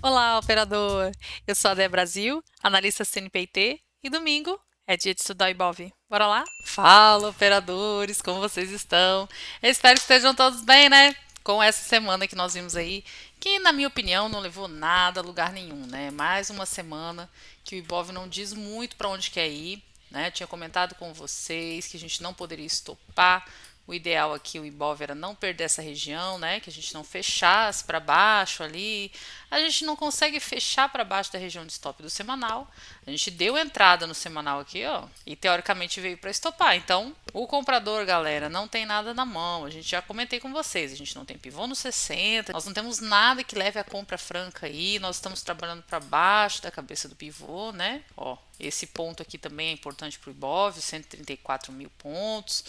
Olá, operador! Eu sou a Dé Brasil, analista CNPIT, e domingo é dia de estudar o Ibov. Bora lá? Fala, operadores, como vocês estão? Eu espero que estejam todos bem, né? Com essa semana que nós vimos aí, que na minha opinião não levou nada a lugar nenhum, né? Mais uma semana que o Ibov não diz muito para onde quer ir, né? Eu tinha comentado com vocês que a gente não poderia estopar. O ideal aqui, o Ibov, era não perder essa região, né? Que a gente não fechasse para baixo ali. A gente não consegue fechar para baixo da região de stop do semanal. A gente deu entrada no semanal aqui, ó, e teoricamente veio para estopar. Então, o comprador, galera, não tem nada na mão. A gente já comentei com vocês, a gente não tem pivô no 60, nós não temos nada que leve a compra franca aí. Nós estamos trabalhando para baixo da cabeça do pivô, né? Ó, esse ponto aqui também é importante para o Ibov, 134 mil pontos.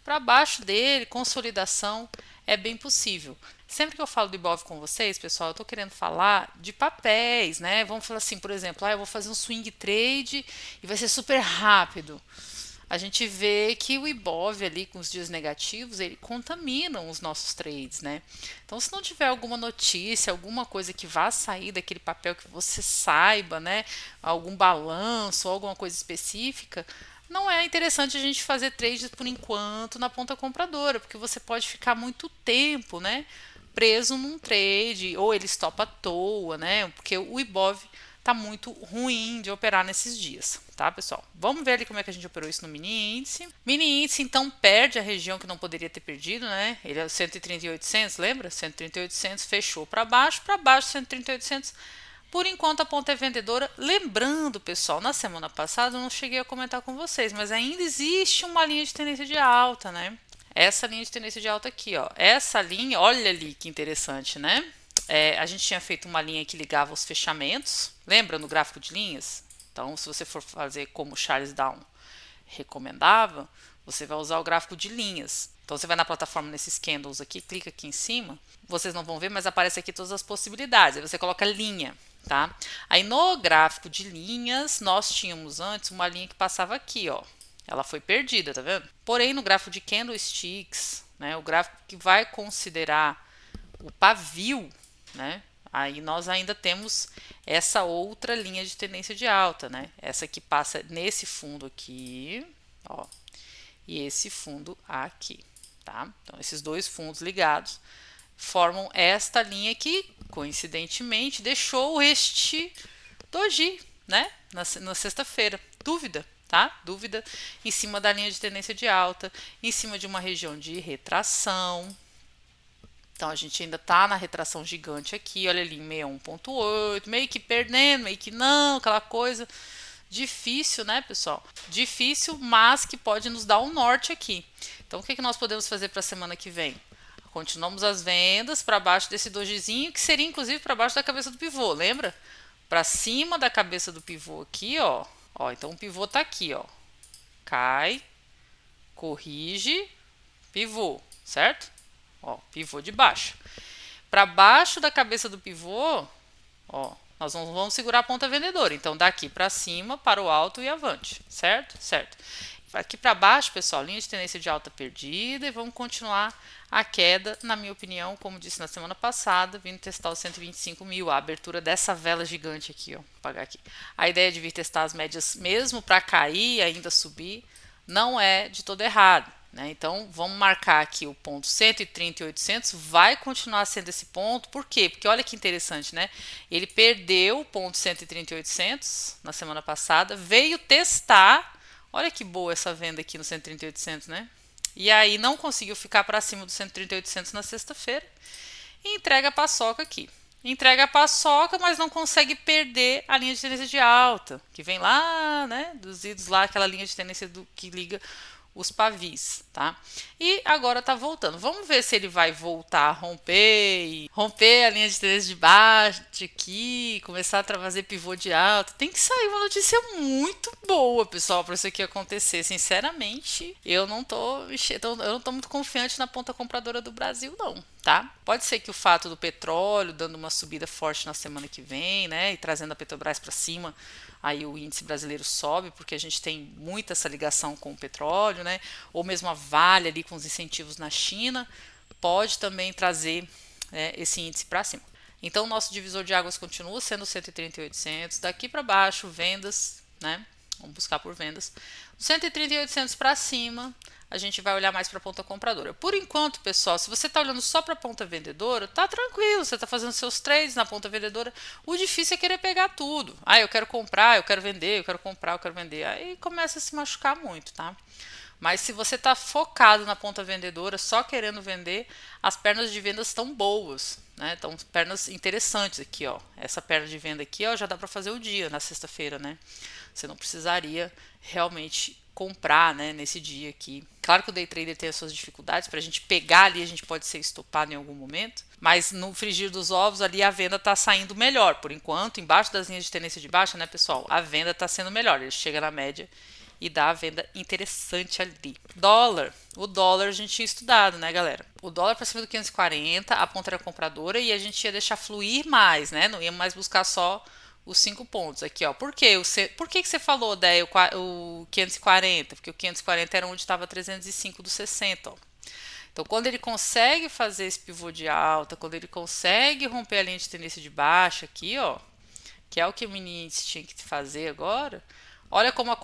Para baixo dele, consolidação é bem possível. Sempre que eu falo do Ibov com vocês, pessoal, eu estou querendo falar de papéis, né? Vamos falar assim, por exemplo, eu vou fazer um swing trade e vai ser super rápido. A gente vê que o Ibov ali com os dias negativos, ele contamina os nossos trades, né? Então, se não tiver alguma notícia, alguma coisa que vá sair daquele papel que você saiba, né? Algum balanço, alguma coisa específica, não é interessante a gente fazer trades por enquanto na ponta compradora, porque você pode ficar muito tempo, né, preso num trade, ou ele stop à toa, né? Porque o Ibov tá muito ruim de operar nesses dias, tá, pessoal? Vamos ver ali como é que a gente operou isso no mini índice. Mini índice, então, perde a região que não poderia ter perdido, né? Ele é 130.800, lembra? 130.800 fechou para baixo 130.800. Por enquanto a ponta é vendedora. Lembrando, pessoal, na semana passada eu não cheguei a comentar com vocês, mas ainda existe uma linha de tendência de alta, né? Essa linha de tendência de alta aqui, ó. Essa linha, olha ali que interessante, né? A gente tinha feito uma linha que ligava os fechamentos. Lembra no gráfico de linhas? Então, se você for fazer como Charles Down recomendava, você vai usar o gráfico de linhas. Então você vai na plataforma nesses candles aqui, clica aqui em cima. Vocês não vão ver, mas aparece aqui todas as possibilidades. Aí você coloca linha, tá? Aí no gráfico de linhas, nós tínhamos antes uma linha que passava aqui, ó. Ela foi perdida, tá vendo? Porém, no gráfico de candlesticks, né, o gráfico que vai considerar o pavio, né? Aí nós ainda temos essa outra linha de tendência de alta, né? Essa que passa nesse fundo aqui, ó, e esse fundo aqui, tá? Então esses dois fundos ligados formam esta linha que, coincidentemente, deixou este doji, né? Na sexta-feira. Dúvida, tá? Dúvida em cima da linha de tendência de alta, em cima de uma região de retração. Então a gente ainda tá na retração gigante aqui, olha ali, 61.8, meio que perdendo, meio que não, aquela coisa difícil, né, pessoal? Difícil, mas que pode nos dar um norte aqui. Então o que nós podemos fazer para a semana que vem? Continuamos as vendas para baixo desse dojizinho, que seria inclusive para baixo da cabeça do pivô, lembra? Para cima da cabeça do pivô aqui, ó. Ó, então o pivô tá aqui, ó. Cai, corrige, pivô, certo? Ó, pivô de baixo. Para baixo da cabeça do pivô, ó, nós não vamos segurar a ponta vendedora. Então, daqui para cima, para o alto e avante, certo? Certo. Aqui para baixo, pessoal, linha de tendência de alta perdida e vamos continuar a queda, na minha opinião, como disse na semana passada, vindo testar os 125 mil, a abertura dessa vela gigante aqui, ó, vou apagar aqui. A ideia de vir testar as médias mesmo para cair e ainda subir não é de todo errado. Né? Então, vamos marcar aqui o ponto 130.800, vai continuar sendo esse ponto, por quê? Porque olha que interessante, né? Ele perdeu o ponto 130.800 na semana passada, veio testar, olha que boa essa venda aqui no 130.800, né? E aí não conseguiu ficar para cima do 130.800 na sexta-feira e entrega a paçoca aqui. Entrega a paçoca, mas não consegue perder a linha de tendência de alta, que vem lá, né, dos idos lá, aquela linha de tendência que liga os pavis, tá? E agora tá voltando. Vamos ver se ele vai voltar a romper a linha de tendência de baixo aqui, começar a fazer pivô de alta. Tem que sair uma notícia muito boa, pessoal, para isso aqui acontecer. Sinceramente, eu não tô muito confiante na ponta compradora do Brasil, não. Tá? Pode ser que o fato do petróleo dando uma subida forte na semana que vem, né, e trazendo a Petrobras para cima, aí o índice brasileiro sobe, porque a gente tem muita essa ligação com o petróleo, né, ou mesmo a Vale ali com os incentivos na China, pode também trazer né, esse índice para cima. Então, o nosso divisor de águas continua sendo 130.800. Daqui para baixo, vendas, né? Vamos buscar por vendas. 130.800 para cima, a gente vai olhar mais para a ponta compradora. Por enquanto, pessoal, se você está olhando só para a ponta vendedora, tá tranquilo, você está fazendo seus trades na ponta vendedora. O difícil é querer pegar tudo. Ah, eu quero comprar, eu quero vender, eu quero comprar, eu quero vender. Aí começa a se machucar muito, tá? Mas se você está focado na ponta vendedora, só querendo vender, as pernas de vendas estão boas, né? Estão pernas interessantes aqui, ó. Essa perna de venda aqui, ó, já dá para fazer o dia na sexta-feira, né? Você não precisaria realmente comprar, né, nesse dia aqui. Claro que o day trader tem as suas dificuldades, para a gente pegar ali, a gente pode ser estopado em algum momento, mas no frigir dos ovos ali a venda está saindo melhor, por enquanto, embaixo das linhas de tendência de baixa, né, pessoal? A venda está sendo melhor, ele chega na média e dá a venda interessante ali. Dólar. O dólar a gente tinha estudado, né, galera? O dólar para cima do 540, a ponta era compradora e a gente ia deixar fluir mais, né? Não ia mais buscar só os 5 pontos aqui, ó. Por quê? Por que você falou, Dé, o 540? Porque o 540 era onde estava 305 do 60, ó. Então, quando ele consegue fazer esse pivô de alta, quando ele consegue romper a linha de tendência de baixa aqui, ó, que é o que o mini índice tinha que fazer agora, olha como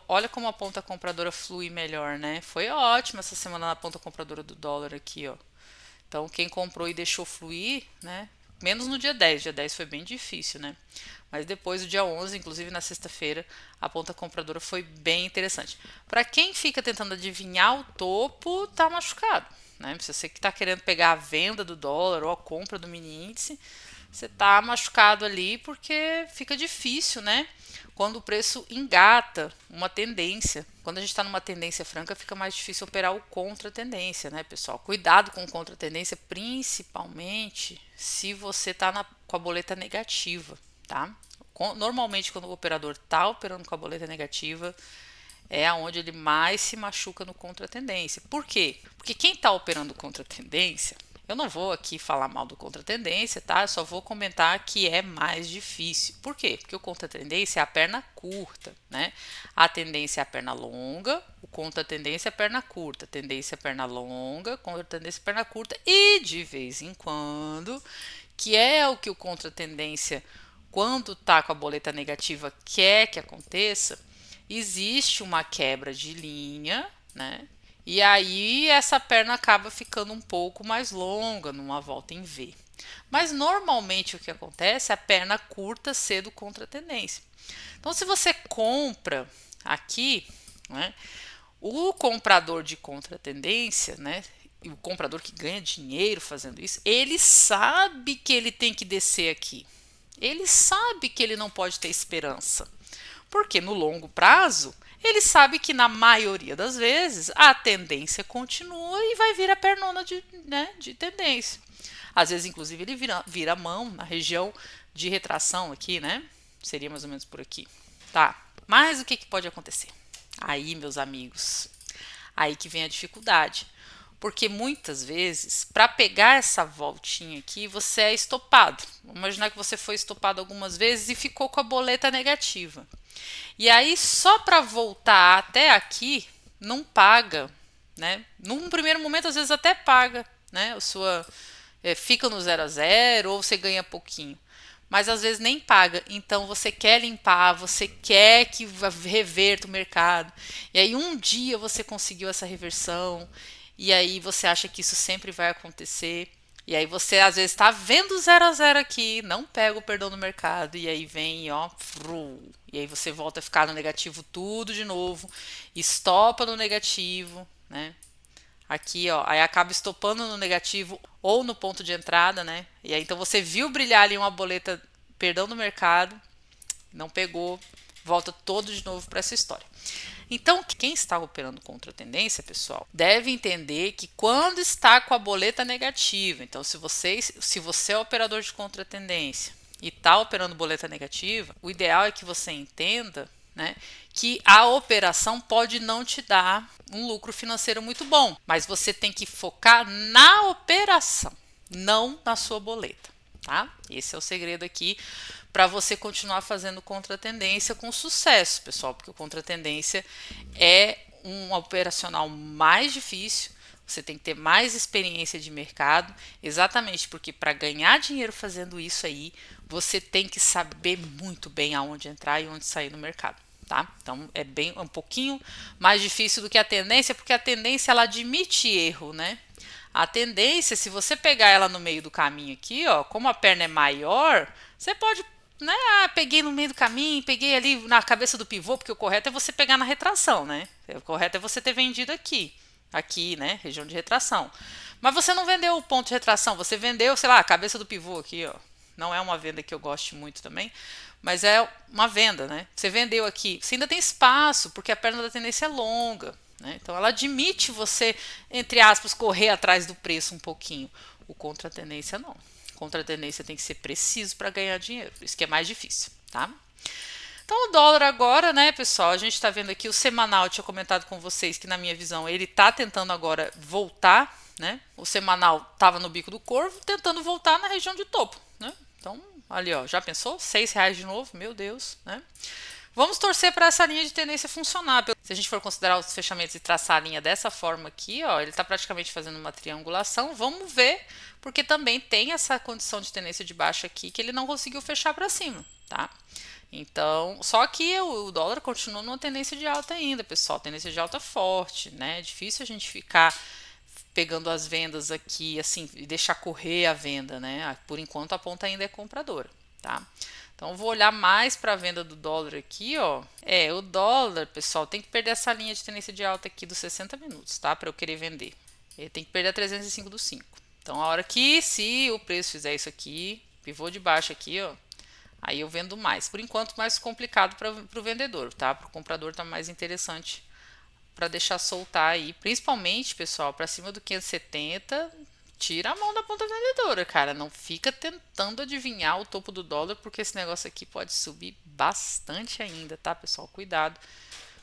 olha como a ponta compradora flui melhor, né? Foi ótimo essa semana na ponta compradora do dólar aqui, ó. Então, quem comprou e deixou fluir, né? Menos no dia 10. Dia 10 foi bem difícil, né? Mas depois, o dia 11, inclusive na sexta-feira, a ponta compradora foi bem interessante. Para quem fica tentando adivinhar o topo, tá machucado, né? Se você que está querendo pegar a venda do dólar ou a compra do mini índice, você tá machucado ali porque fica difícil, né? Quando o preço engata uma tendência. Quando a gente está numa tendência franca, fica mais difícil operar o contra-tendência, né, pessoal? Cuidado com o contra-tendência, principalmente se você está com a boleta negativa, tá? Normalmente, quando o operador está operando com a boleta negativa, é onde ele mais se machuca no contra-tendência. Por quê? Porque quem está operando contra-tendência, eu não vou aqui falar mal do contra-tendência, tá? Eu só vou comentar que é mais difícil. Por quê? Porque o contra-tendência é a perna curta, né? A tendência é a perna longa, o contra-tendência é a perna curta. Tendência é a perna longa, contra-tendência é a perna curta. E de vez em quando, que é o que o contra-tendência, quando tá com a boleta negativa, quer que aconteça, existe uma quebra de linha, né? E aí essa perna acaba ficando um pouco mais longa numa volta em V. Mas normalmente o que acontece é a perna curta cedo contra a tendência. Então, se você compra aqui, né, o comprador de contra-tendência, né, e o comprador que ganha dinheiro fazendo isso, ele sabe que ele tem que descer aqui. Ele sabe que ele não pode ter esperança. Porque no longo prazo, ele sabe que na maioria das vezes a tendência continua e vai vir a pernona de tendência. Às vezes, inclusive, ele vira a mão na região de retração aqui, né? Seria mais ou menos por aqui. Tá, mas o que pode acontecer? Aí, meus amigos, aí que vem a dificuldade. Porque muitas vezes, para pegar essa voltinha aqui, você é estopado. Vamos imaginar que você foi estopado algumas vezes e ficou com a boleta negativa. E aí, só para voltar até aqui, não paga, né? Num primeiro momento, às vezes até paga, né? Fica no 0 a 0 ou você ganha pouquinho. Mas às vezes nem paga. Então você quer limpar, você quer que reverta o mercado. E aí um dia você conseguiu essa reversão. E aí você acha que isso sempre vai acontecer. E aí você às vezes está vendo 0 a 0 aqui, não pega o perdão no mercado. E aí vem, ó, e aí você volta a ficar no negativo tudo de novo. Estopa no negativo, né? Aqui, ó, aí acaba estopando no negativo ou no ponto de entrada, né? E aí então você viu brilhar ali uma boleta, perdão no mercado, não pegou, volta todo de novo para essa história. Então, quem está operando contra a tendência, pessoal, deve entender que quando está com a boleta negativa, então se você é operador de contra a tendência e está operando boleta negativa, o ideal é que você entenda, né, que a operação pode não te dar um lucro financeiro muito bom, mas você tem que focar na operação, não na sua boleta, tá? Esse é o segredo aqui para você continuar fazendo contra-tendência com sucesso, pessoal, porque o contra-tendência é um operacional mais difícil. você tem que ter mais experiência de mercado, exatamente porque para ganhar dinheiro fazendo isso aí, você tem que saber muito bem aonde entrar e onde sair no mercado. Tá? Então é um pouquinho mais difícil do que a tendência, porque a tendência ela admite erro, né? A tendência, se você pegar ela no meio do caminho aqui, ó, como a perna é maior, você pode, né? Ah, peguei no meio do caminho, peguei ali na cabeça do pivô, porque o correto é você pegar na retração, né? O correto é você ter vendido aqui, né? Região de retração. Mas você não vendeu o ponto de retração, você vendeu, sei lá, a cabeça do pivô aqui, ó. Não é uma venda que eu goste muito também, mas é uma venda, né? Você vendeu aqui, você ainda tem espaço, porque a perna da tendência é longa, né? Então ela admite você, entre aspas, correr atrás do preço um pouquinho. O contra-tendência não. Contra-tendência tem que ser preciso para ganhar dinheiro, isso que é mais difícil, tá? Então o dólar agora, né, pessoal, a gente está vendo aqui o semanal, eu tinha comentado com vocês que na minha visão ele está tentando agora voltar, né? O semanal estava no bico do corvo, tentando voltar na região de topo, né? Então, ali ó, já pensou? R$ 6 de novo, meu Deus, né? Vamos torcer para essa linha de tendência funcionar. Se a gente for considerar os fechamentos e traçar a linha dessa forma aqui, ó, ele está praticamente fazendo uma triangulação. Vamos ver, porque também tem essa condição de tendência de baixa aqui que ele não conseguiu fechar para cima, tá? Então, só que o dólar continua numa tendência de alta ainda, pessoal. Tendência de alta forte, né? É difícil a gente ficar pegando as vendas aqui, assim, e deixar correr a venda, né? Por enquanto a ponta ainda é compradora, tá? Então, vou olhar mais para a venda do dólar aqui, ó. O dólar, pessoal, tem que perder essa linha de tendência de alta aqui dos 60 minutos, tá? Para eu querer vender. Ele tem que perder a 305 do 5. Então, a hora que, se o preço fizer isso aqui, pivô de baixo aqui, ó, aí eu vendo mais. Por enquanto, mais complicado para o vendedor, tá? Para o comprador tá mais interessante para deixar soltar aí. Principalmente, pessoal, para cima do 570, tira a mão da ponta vendedora, cara. Não fica tentando adivinhar o topo do dólar, porque esse negócio aqui pode subir bastante ainda, tá, pessoal? Cuidado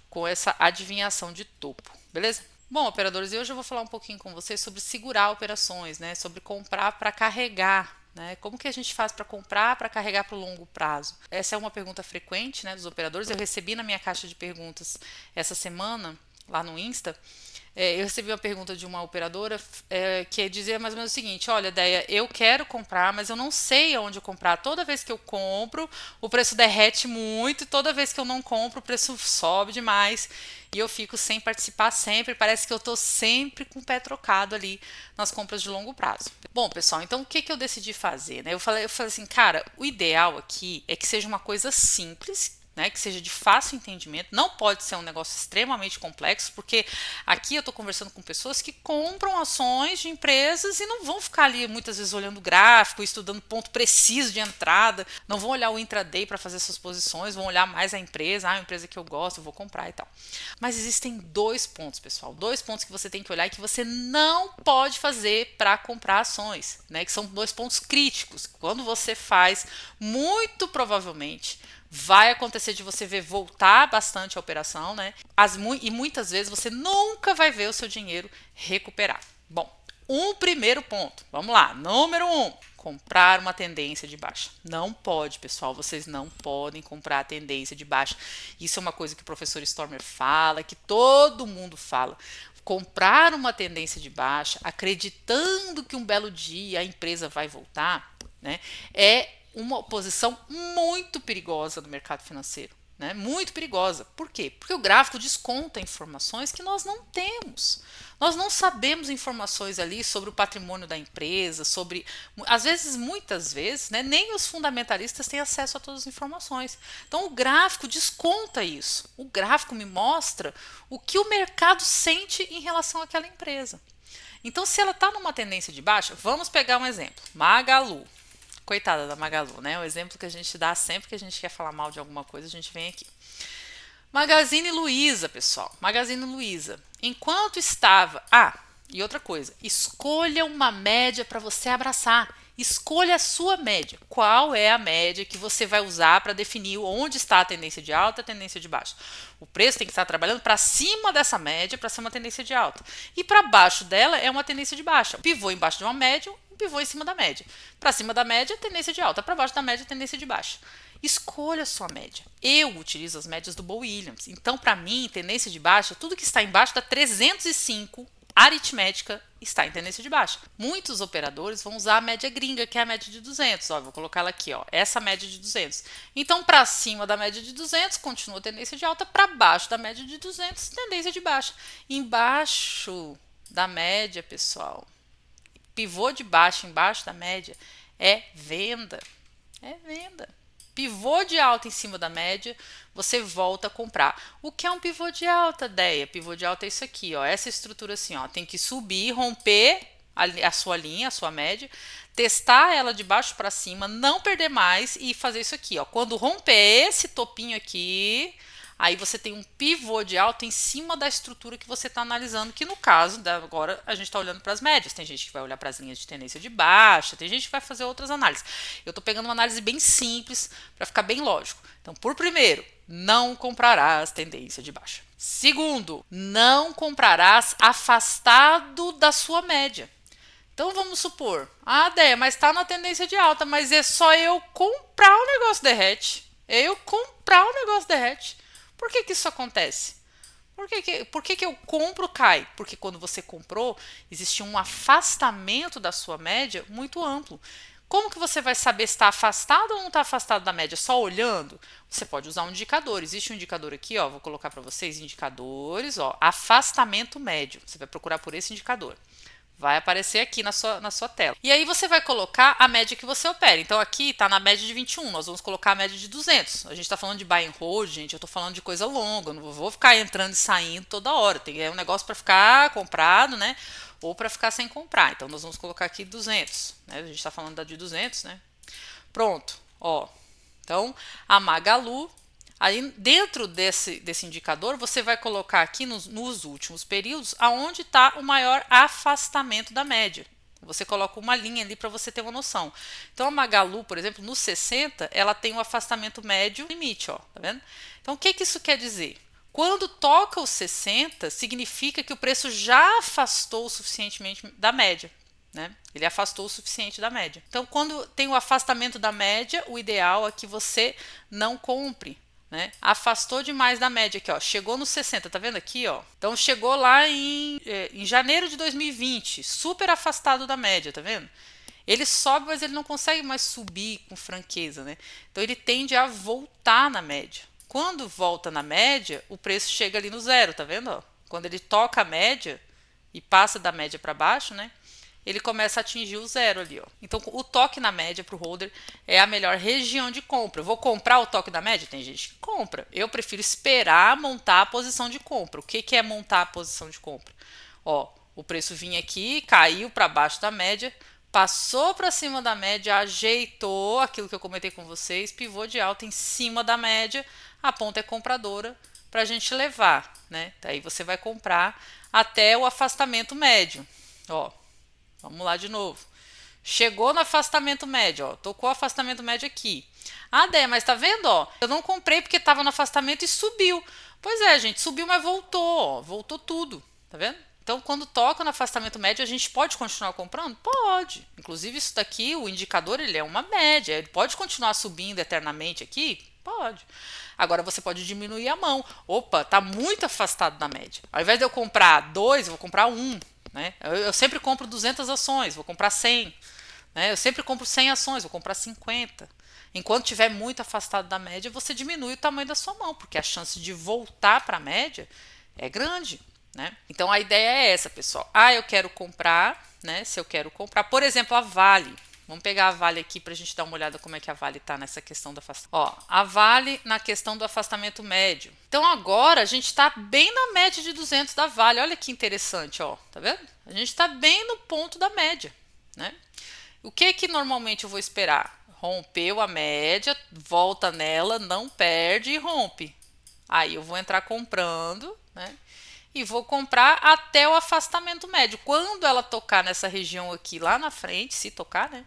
com essa adivinhação de topo, beleza? Bom, operadores, hoje eu vou falar um pouquinho com vocês sobre segurar operações, né? Sobre comprar para carregar, né? Como que a gente faz para comprar, para carregar para o longo prazo? Essa é uma pergunta frequente, né, dos operadores. Eu recebi na minha caixa de perguntas essa semana, lá no Insta, eu recebi uma pergunta de uma operadora que dizia mais ou menos o seguinte: olha, Deia, eu quero comprar, mas eu não sei aonde comprar. Toda vez que eu compro, o preço derrete muito, e toda vez que eu não compro, o preço sobe demais. E eu fico sem participar sempre. Parece que eu estou sempre com o pé trocado ali nas compras de longo prazo. Bom, pessoal, então o que eu decidi fazer, né? Eu falei assim, cara, o ideal aqui é que seja uma coisa simples, né, que seja de fácil entendimento. Não pode ser um negócio extremamente complexo, porque aqui eu estou conversando com pessoas que compram ações de empresas e não vão ficar ali muitas vezes olhando gráfico, estudando ponto preciso de entrada, não vão olhar o intraday para fazer suas posições, vão olhar mais a empresa, uma empresa que eu gosto, eu vou comprar e tal. Mas existem dois pontos, pessoal, dois pontos que você tem que olhar e que você não pode fazer para comprar ações, né, que são dois pontos críticos. Quando você faz, muito provavelmente vai acontecer de você ver voltar bastante a operação, né? E muitas vezes você nunca vai ver o seu dinheiro recuperar. Bom, primeiro ponto. Vamos lá. Número 1. Comprar uma tendência de baixa. Não pode, pessoal. Vocês não podem comprar a tendência de baixa. Isso é uma coisa que o professor Stormer fala, que todo mundo fala. Comprar uma tendência de baixa, acreditando que um belo dia a empresa vai voltar, né? É uma posição muito perigosa no mercado financeiro, né? Muito perigosa. Por quê? Porque o gráfico desconta informações que nós não temos. Nós não sabemos informações ali sobre o patrimônio da empresa, sobre, às vezes, muitas vezes, né, nem os fundamentalistas têm acesso a todas as informações. Então o gráfico desconta isso. O gráfico me mostra o que o mercado sente em relação àquela empresa. Então, se ela está numa tendência de baixa, vamos pegar um exemplo. Magalu. Coitada da Magalu, né? O exemplo que a gente dá sempre que a gente quer falar mal de alguma coisa, a gente vem aqui. Magazine Luiza, pessoal. Magazine Luiza. Enquanto estava... e outra coisa. Escolha uma média para você abraçar. Escolha a sua média. Qual é a média que você vai usar para definir onde está a tendência de alta e a tendência de baixa? O preço tem que estar trabalhando para cima dessa média para ser uma tendência de alta. E para baixo dela é uma tendência de baixa. Pivô embaixo de uma média, pivô em cima da média. Para cima da média, tendência de alta. Para baixo da média, tendência de baixa. Escolha a sua média. Eu utilizo as médias do Bo Williams. Então, para mim, tendência de baixa, tudo que está embaixo da 305 aritmética está em tendência de baixa. Muitos operadores vão usar a média gringa, que é a média de 200. Ó, vou colocar ela aqui, ó, essa média de 200. Então, para cima da média de 200, continua tendência de alta, para baixo da média de 200, tendência de baixa. Embaixo da média, pessoal, pivô de baixa embaixo da média é venda. É venda. Pivô de alta em cima da média, você volta a comprar. O que é um pivô de alta, Deia? Pivô de alta é isso aqui, ó, essa estrutura assim, ó, tem que subir, romper a sua linha, a sua média, testar ela de baixo para cima, não perder mais e fazer isso aqui, ó. Quando romper esse topinho aqui, aí você tem um pivô de alta em cima da estrutura que você está analisando, que no caso, agora a gente está olhando para as médias. Tem gente que vai olhar para as linhas de tendência de baixa, tem gente que vai fazer outras análises. Eu estou pegando uma análise bem simples para ficar bem lógico. Então, por primeiro, não comprarás tendência de baixa. Segundo, não comprarás afastado da sua média. Então vamos supor, Déia, mas está na tendência de alta, mas é só eu comprar o negócio derrete. Eu comprar o negócio derrete. Por que isso acontece? Por que eu compro, cai? Porque quando você comprou, existia um afastamento da sua média muito amplo. Como que você vai saber se está afastado ou não está afastado da média? Só olhando? Você pode usar um indicador. Existe um indicador aqui, ó, vou colocar para vocês indicadores, ó, afastamento médio. Você vai procurar por esse indicador. Vai aparecer aqui na sua tela. E aí você vai colocar a média que você opera. Então aqui está na média de 21, nós vamos colocar a média de 200. A gente está falando de buy and hold, gente, eu estou falando de coisa longa, eu não vou ficar entrando e saindo toda hora. É um negócio para ficar comprado, né? Ou para ficar sem comprar. Então nós vamos colocar aqui 200, né? A gente está falando da de 200, né? Pronto, ó. Então a Magalu, aí dentro desse indicador, você vai colocar aqui nos últimos períodos aonde está o maior afastamento da média. Você coloca uma linha ali para você ter uma noção. Então a Magalu, por exemplo, no 60, ela tem um afastamento médio limite, ó, tá vendo? Então o que isso quer dizer? Quando toca os 60, significa que o preço já afastou suficientemente da média. Né? Ele afastou o suficiente da média. Então, quando tem o afastamento da média, o ideal é que você não compre. Né? Afastou demais da média aqui, ó. Chegou nos 60, tá vendo aqui, ó? Então chegou lá em janeiro de 2020, super afastado da média, tá vendo? Ele sobe, mas ele não consegue mais subir com franqueza, né? Então ele tende a voltar na média. Quando volta na média, o preço chega ali no zero, tá vendo? Ó? Quando ele toca a média e passa da média para baixo, né? Ele começa a atingir o zero ali, ó. Então, o toque na média para o holder é a melhor região de compra. Eu vou comprar o toque na média? Tem gente que compra. Eu prefiro esperar montar a posição de compra. O que é montar a posição de compra? Ó, o preço vinha aqui, caiu para baixo da média, passou para cima da média, ajeitou aquilo que eu comentei com vocês, pivô de alta em cima da média, a ponta é compradora para a gente levar, né? Daí você vai comprar até o afastamento médio, ó. Vamos lá de novo. Chegou no afastamento médio, ó. Tocou o afastamento médio aqui. Déia, mas tá vendo, ó? Eu não comprei porque estava no afastamento e subiu. Pois é, gente, subiu, mas voltou, ó. Voltou tudo, tá vendo? Então, quando toca no afastamento médio, a gente pode continuar comprando? Pode. Inclusive, isso daqui, o indicador, ele é uma média. Ele pode continuar subindo eternamente aqui? Pode. Agora, você pode diminuir a mão. Opa, tá muito afastado da média. Ao invés de eu comprar 2, eu vou comprar 1. Né? Eu sempre compro 200 ações, vou comprar 100. Né? Eu sempre compro 100 ações, vou comprar 50. Enquanto estiver muito afastado da média, você diminui o tamanho da sua mão, porque a chance de voltar para a média é grande. Né? Então a ideia é essa, pessoal. Eu quero comprar, né? Se eu quero comprar, por exemplo, a Vale. Vamos pegar a Vale aqui para a gente dar uma olhada como é que a Vale está nessa questão do afastamento. Ó, a Vale na questão do afastamento médio. Então agora a gente está bem na média de 200 da Vale. Olha que interessante, ó, tá vendo? A gente está bem no ponto da média, né? O que normalmente eu vou esperar? Rompeu a média, volta nela, não perde e rompe. Aí eu vou entrar comprando, né? E vou comprar até o afastamento médio. Quando ela tocar nessa região aqui lá na frente, se tocar, né?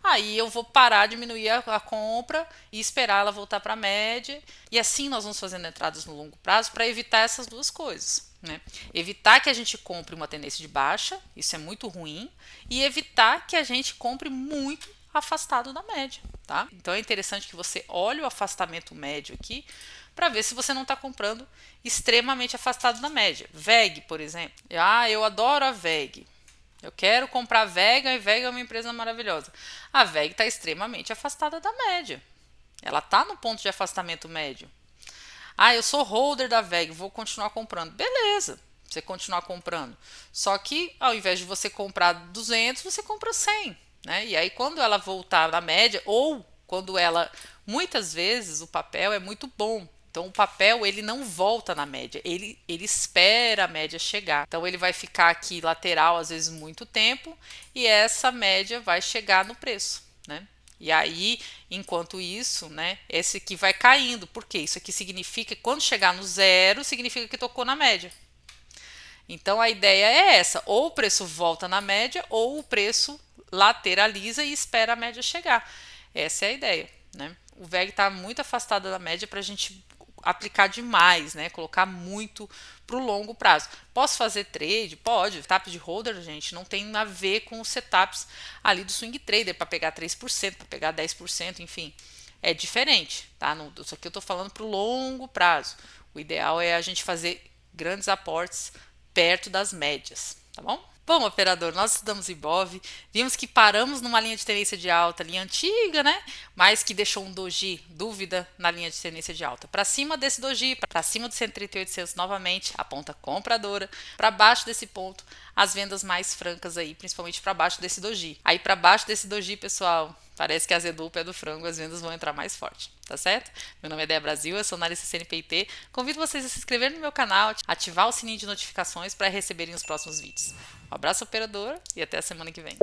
Aí eu vou parar, diminuir a compra e esperar ela voltar para a média. E assim nós vamos fazendo entradas no longo prazo para evitar essas duas coisas. Né? Evitar que a gente compre uma tendência de baixa, isso é muito ruim. E evitar que a gente compre muito afastado da média. Tá? Então é interessante que você olhe o afastamento médio aqui para ver se você não está comprando extremamente afastado da média. VEG, por exemplo. Eu adoro a VEG. Eu quero comprar a VEG, a VEG é uma empresa maravilhosa. A VEG está extremamente afastada da média. Ela está no ponto de afastamento médio. Eu sou holder da VEG, vou continuar comprando. Beleza, você continuar comprando. Só que ao invés de você comprar 200, você compra 100. Né? E aí quando ela voltar na média, ou quando ela... Muitas vezes o papel é muito bom. Então o papel ele não volta na média, ele espera a média chegar. Então ele vai ficar aqui lateral às vezes muito tempo e essa média vai chegar no preço, né? E aí, enquanto isso, né, esse aqui vai caindo. Por quê? Isso aqui significa que quando chegar no zero, significa que tocou na média. Então a ideia é essa, ou o preço volta na média, ou o preço lateraliza e espera a média chegar. Essa é a ideia, né? O VEG está muito afastado da média para a gente aplicar demais, né? Colocar muito para o longo prazo. Posso fazer trade? Pode. Setup de holder, gente, não tem a ver com os setups ali do swing trader para pegar 3%, para pegar 10%, enfim. É diferente, tá? Isso aqui eu estou falando para o longo prazo. O ideal é a gente fazer grandes aportes perto das médias, tá bom? Bom, operador, nós estudamos Ibov, vimos que paramos numa linha de tendência de alta, linha antiga, né? Mas que deixou um doji, dúvida na linha de tendência de alta. Para cima desse doji, para cima de 130.800 novamente, a ponta compradora. Para baixo desse ponto, as vendas mais francas aí, principalmente para baixo desse doji. Aí para baixo desse doji, pessoal, parece que azedou o pé do frango, as vendas vão entrar mais forte, tá certo? Meu nome é Dea Brasil, eu sou analista CNPIT. Convido vocês a se inscreverem no meu canal, ativar o sininho de notificações para receberem os próximos vídeos. Um abraço, operador, e até a semana que vem.